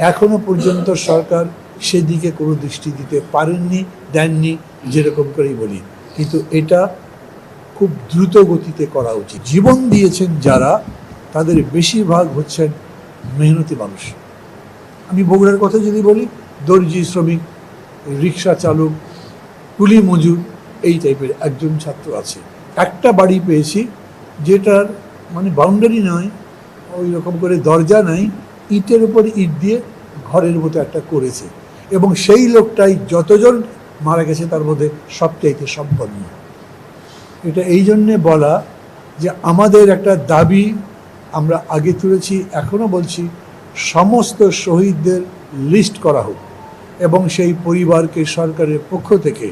এখনো পর্যন্ত সরকার সেদিকে কোনো দৃষ্টি দিতে পারেননি, দেননি, যেরকম করেই বলি। কিন্তু এটা খুব দ্রুত গতিতে করা উচিত। জীবন দিয়েছেন যারা, তাদের বেশিরভাগ হচ্ছেন মেহনতি মানুষ। আমি বগুড়ার কথা যদি বলি, দর্জি শ্রমিক, রিক্সা চালক, কুলি মজুর, এই টাইপের একজন ছাত্র আছে। একটা বাড়ি পেয়েছি যেটার মানে বাউন্ডারি নয়, ওই রকম করে দরজা নাই, ইটের উপর ইট দিয়ে ঘরের মতো একটা করেছে, এবং সেই লোকটাই যতজন মারা গেছে তার মধ্যে সবচাইতে সম্পন্ন। এটা এই জন্যে বলা যে আমাদের একটা দাবি আমরা আগে তুলেছি, এখনও বলছি, সমস্ত শহীদদের লিস্ট করা হোক এবং সেই পরিবারকে সরকারের পক্ষ থেকে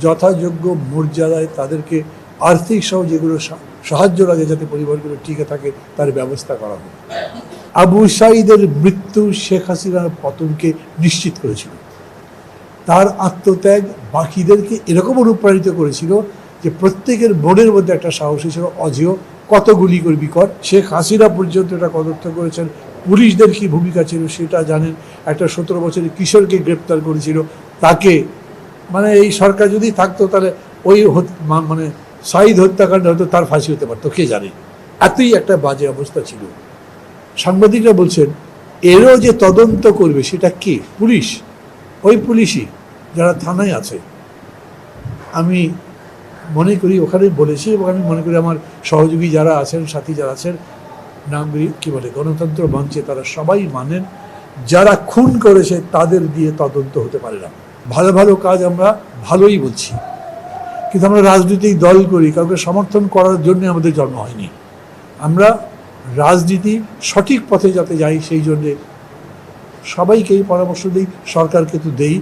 যথাযোগ্য মর্যাদায় তাদেরকে আর্থিক সহ যেগুলো সাহায্য লাগে যাতে পরিবারগুলো টিকে থাকে তার ব্যবস্থা করা হোক। আবু সাঈদের মৃত্যু শেখ হাসিনার পতনকে নিশ্চিত করেছিল। তার আত্মত্যাগ বাকিদেরকে এরকম অনুপ্রাণিত করেছিল যে প্রত্যেকের মনের মধ্যে একটা সাহসী ছিল, অজেয় কত গুলি করবি কর। শেখ হাসিনা পর্যন্ত এটা কদর্থ করেছেন। পুলিশদের কী ভূমিকা ছিল সেটা জানেন। একটা 17 বছরের কিশোরকে গ্রেপ্তার করেছিল, তাকে মানে এই সরকার যদি থাকতো তাহলে ওই মানে সাঈদ হত্যাকাণ্ড হয়তো তার ফাঁসি হতে পারতো, কে জানে। এতই একটা বাজে অবস্থা ছিল। সাংবাদিকরা বলছেন এরও যে তদন্ত করবে সেটা কে? পুলিশ, ওই পুলিশই যারা থানায় আছে। আমি মনে করি ওখানে বলেছি, এবং আমি মনে করি আমার সহযোগী যারা আছেন, সাথী যারা আছেন, নামগুলি কী বলে গণতন্ত্র মঞ্চে, তারা সবাই মানেন যারা খুন করেছে তাদের দিয়ে তদন্ত হতে পারে না। ভালো ভালো কাজ আমরা ভালোই বলছি, কিন্তু আমরা রাজনৈতিক দল করি, কাউকে সমর্থন করার জন্য আমাদের জন্ম হয়নি। আমরা রাজনীতি সঠিক পথে যাতে যাই সেই জন্যে সবাইকেই পরামর্শ দিই, সরকারকে তো দেই।